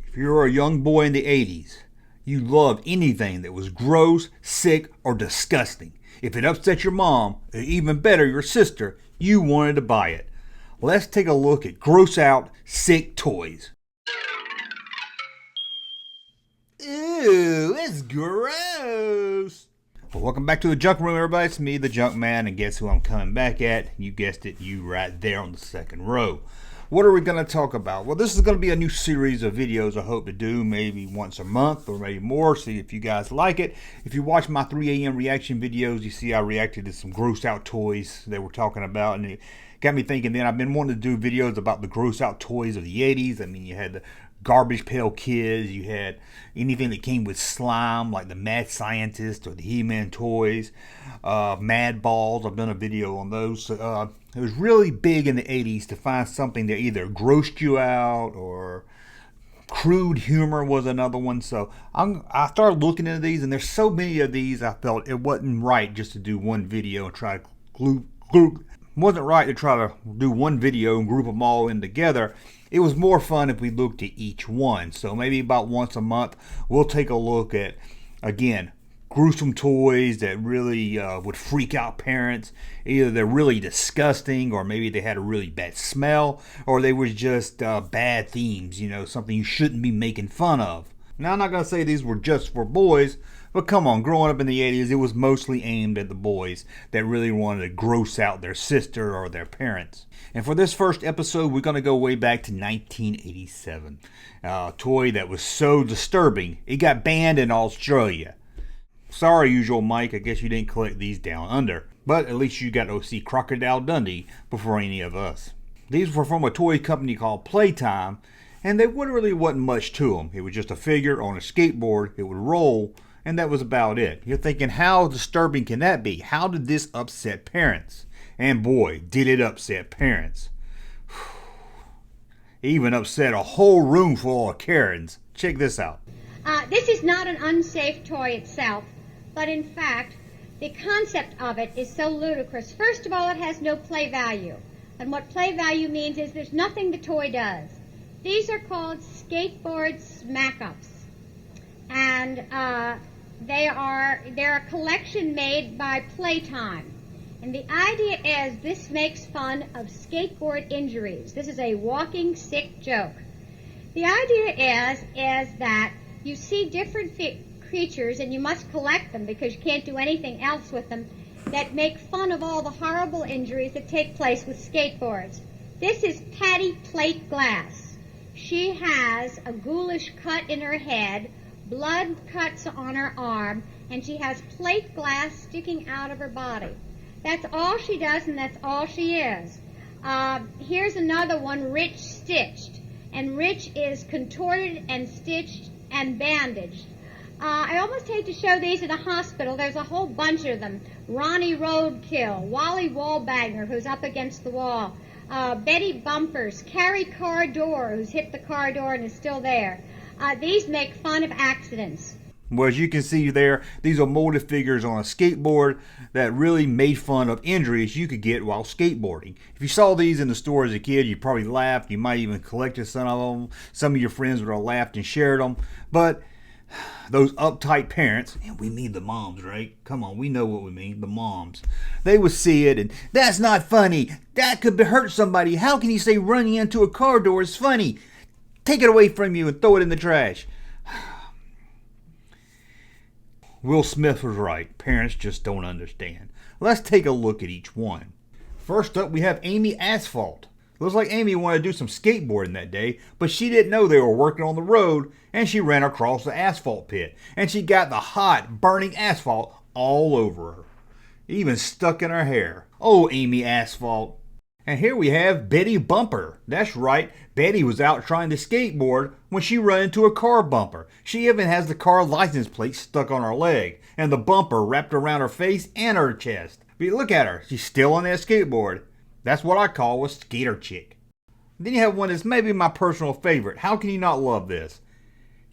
If you were a young boy in the 80s, you loved anything that was gross, sick, or disgusting. If it upset your mom, or even better, your sister, you wanted to buy it. Let's take a look at Grossout sick toys. Ew, it's gross. Well, welcome back to the Junk Room, everybody. It's me, the Junkman, and guess who I'm coming back at? You guessed it, you right there on the second row. What are we going to talk about? Well, this is going to be a new series of videos I hope to do maybe once a month or maybe more. See if you guys like it. If you watch my 3 a.m. reaction videos, you see I reacted to some gross out toys they were talking about, and it got me thinking. Then I've been wanting to do videos about the gross out toys of the 80s. I mean, you had the Garbage Pail Kids, you had anything that came with slime like the Mad Scientist or the He-Man toys, Mad Balls. I've done a video on those. It was really big in the 80s to find something that either grossed you out or crude humor was another one. So I started looking into these, and there's so many of these I felt it wasn't right just to do one video and try to wasn't right to try to do one video and group them all in together. It was more fun if we looked at each one. So maybe about once a month we'll take a look at, again, gruesome toys that really would freak out parents. Either they're really disgusting, or maybe they had a really bad smell, or they were just bad themes, you know, something you shouldn't be making fun of. Now, I'm not going to say these were just for boys, but come on, growing up in the 80s, it was mostly aimed at the boys that really wanted to gross out their sister or their parents. And for this first episode, we're going to go way back to 1987. A toy that was so disturbing, it got banned in Australia. Sorry, usual Mike, I guess you didn't collect these down under. But at least you got to see Crocodile Dundee before any of us. These were from a toy company called Playtime, and they really wasn't much to them. It was just a figure on a skateboard, it would roll, and that was about it. You're thinking, how disturbing can that be? How did this upset parents? And boy, did it upset parents. It even upset a whole room full of Karens. Check this out. This is not an unsafe toy itself, but in fact, the concept of it is so ludicrous. First of all, it has no play value. And what play value means is there's nothing the toy does. These are called Skateboard Smack-Ups. And they're a collection made by Playtime. And the idea is this makes fun of skateboard injuries. This is a walking sick joke. The idea is that you see different creatures, and you must collect them because you can't do anything else with them, that make fun of all the horrible injuries that take place with skateboards. This is Patty Plate Glass. She has a ghoulish cut in her head, blood cuts on her arm, and she has plate glass sticking out of her body. That's all she does, and that's all she is. Here's another one, Rich Stitched. And Rich is contorted and stitched and bandaged. I almost hate to show these in a hospital. There's a whole bunch of them. Ronnie Roadkill, Wally Wallbagger, who's up against the wall, Betty Bumpers, Carrie Car Door, who's hit the car door and is still there. These make fun of accidents. Well, as you can see there, these are molded figures on a skateboard that really made fun of injuries you could get while skateboarding. If you saw these in the store as a kid, you probably laughed. You might even collected some of them. Some of your friends would have laughed and shared them. But those uptight parents, and we mean the moms, right? Come on, we know what we mean, the moms. They would see it and, that's not funny. That could hurt somebody. How can you say running into a car door is funny? Take it away from you and throw it in the trash. Will Smith was right. Parents just don't understand. Let's take a look at each one. First up, we have Amy Asphalt. Looks like Amy wanted to do some skateboarding that day, but she didn't know they were working on the road, and she ran across the asphalt pit, and she got the hot, burning asphalt all over her. Even stuck in her hair. Oh, Amy Asphalt. And here we have Betty Bumper. That's right, Betty was out trying to skateboard when she ran into a car bumper. She even has the car license plate stuck on her leg, and the bumper wrapped around her face and her chest. But look at her, she's still on that skateboard. That's what I call a skater chick. Then you have one that's maybe my personal favorite. How can you not love this?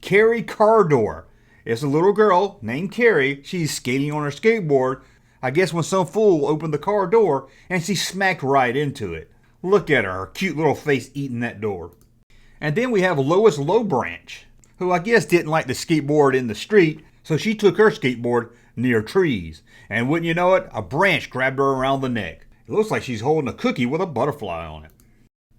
Carrie Car Door. It's a little girl named Carrie. She's skating on her skateboard. I guess when some fool opened the car door and she smacked right into it. Look at her cute little face eating that door. And then we have Lois Lowbranch, who I guess didn't like to skateboard in the street, so she took her skateboard near trees. And wouldn't you know it, a branch grabbed her around the neck. It looks like she's holding a cookie with a butterfly on it.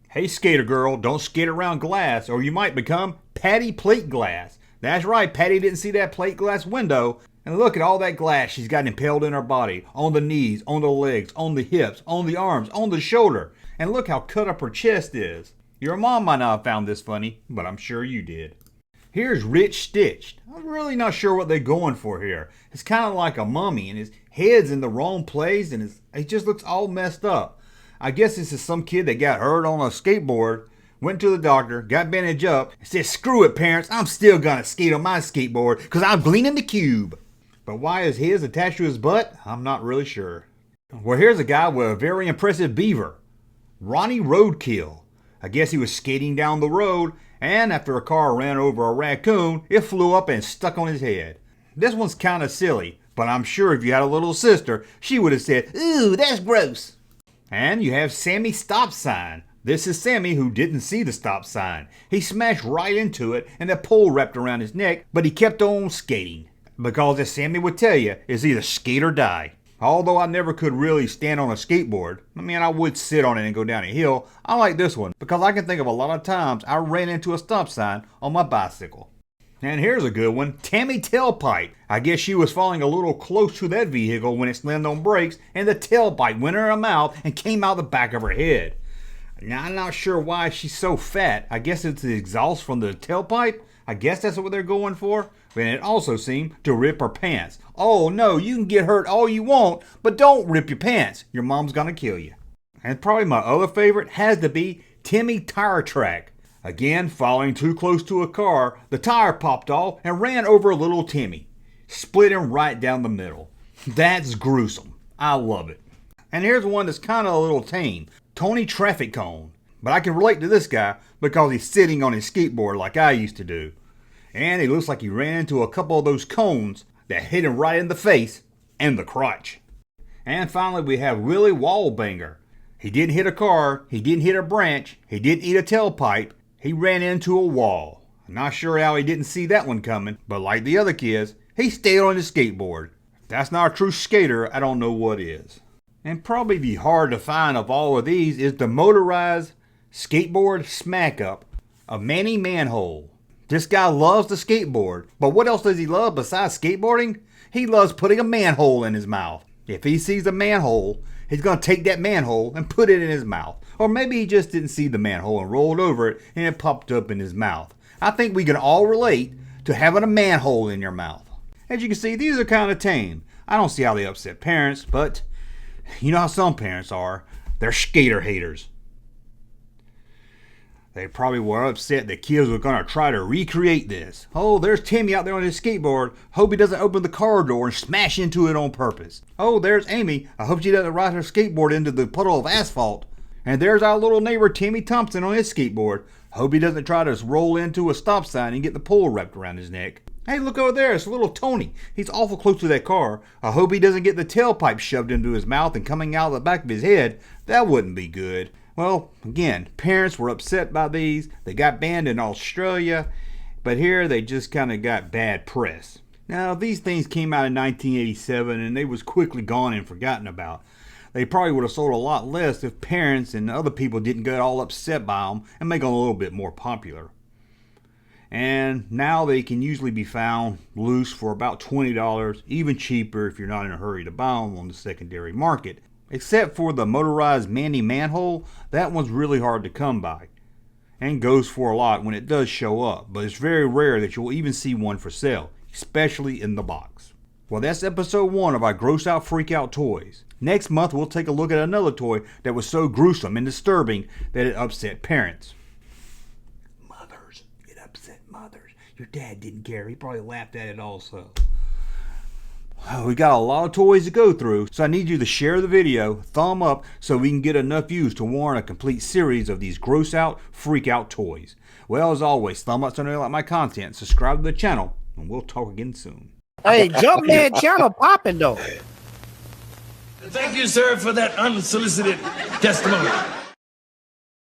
Hey skater girl, don't skate around glass or you might become Patty Plate Glass. That's right, Patty didn't see that plate glass window. And look at all that glass she's got impaled in her body. On the knees, on the legs, on the hips, on the arms, on the shoulder. And look how cut up her chest is. Your mom might not have found this funny, but I'm sure you did. Here's Rich Stitched. I'm really not sure what they're going for here. It's kind of like a mummy and his head's in the wrong place and it just looks all messed up. I guess this is some kid that got hurt on a skateboard, went to the doctor, got bandaged up, and said, screw it parents, I'm still gonna skate on my skateboard because I'm cleaning the cube. But why is his attached to his butt? I'm not really sure. Well, here's a guy with a very impressive beaver. Ronnie Roadkill. I guess he was skating down the road, and after a car ran over a raccoon, it flew up and stuck on his head. This one's kind of silly, but I'm sure if you had a little sister, she would have said, ooh, that's gross. And you have Sammy Stop Sign. This is Sammy who didn't see the stop sign. He smashed right into it and the pole wrapped around his neck, but he kept on skating. Because as Sammy would tell you, it's either skate or die. Although I never could really stand on a skateboard, I mean I would sit on it and go down a hill, I like this one because I can think of a lot of times I ran into a stop sign on my bicycle. And here's a good one, Tammy Tailpipe. I guess she was falling a little close to that vehicle when it slammed on brakes and the tailpipe went in her mouth and came out the back of her head. Now I'm not sure why she's so fat. I guess it's the exhaust from the tailpipe. I guess that's what they're going for. And it also seemed to rip her pants. Oh no, you can get hurt all you want, but don't rip your pants. Your mom's gonna kill you. And probably my other favorite has to be Timmy Tire Track. Again, falling too close to a car, the tire popped off and ran over little Timmy. Split him right down the middle. That's gruesome. I love it. And here's one that's kind of a little tame. Tony Traffic Cone. But I can relate to this guy because he's sitting on his skateboard like I used to do. And he looks like he ran into a couple of those cones that hit him right in the face and the crotch. And finally we have Willie Wallbanger. He didn't hit a car, he didn't hit a branch, he didn't eat a tailpipe, he ran into a wall. I'm not sure how he didn't see that one coming, but like the other kids, he stayed on his skateboard. If that's not a true skater, I don't know what is. And probably the hard to find of all of these is the motorized Skateboard Smack-Up of Manny Manhole. This guy loves to skateboard, but what else does he love besides skateboarding? He loves putting a manhole in his mouth. If he sees a manhole, he's going to take that manhole and put it in his mouth. Or maybe he just didn't see the manhole and rolled over it and it popped up in his mouth. I think we can all relate to having a manhole in your mouth. As you can see, these are kind of tame. I don't see how they upset parents, but you know how some parents are. They're skater haters. They probably were upset that kids were going to try to recreate this. Oh, there's Timmy out there on his skateboard. Hope he doesn't open the car door and smash into it on purpose. Oh, there's Amy. I hope she doesn't ride her skateboard into the puddle of asphalt. And there's our little neighbor Timmy Thompson on his skateboard. Hope he doesn't try to roll into a stop sign and get the pole wrapped around his neck. Hey, look over there. It's little Tony. He's awful close to that car. I hope he doesn't get the tailpipe shoved into his mouth and coming out of the back of his head. That wouldn't be good. Well, again, parents were upset by these. They got banned in Australia, but here they just kind of got bad press. Now, these things came out in 1987 and they was quickly gone and forgotten about. They probably would have sold a lot less if parents and other people didn't get all upset by them and make them a little bit more popular. And now they can usually be found loose for about $20, even cheaper if you're not in a hurry to buy them on the secondary market. Except for the motorized Manny Manhole, that one's really hard to come by and goes for a lot when it does show up, but it's very rare that you'll even see one for sale, especially in the box. Well, that's episode 1 of our Grossout Freakout toys. Next month we'll take a look at another toy that was so gruesome and disturbing that it upset parents. Mothers. It upset mothers. Your dad didn't care. He probably laughed at it also. We got a lot of toys to go through, so I need you to share the video, thumb up, so we can get enough views to warrant a complete series of these Grossout Freakout toys. Well, as always, thumb up so you like my content, subscribe to the channel, and we'll talk again soon. Hey, Junkman channel popping though. Thank you, sir, for that unsolicited testimony.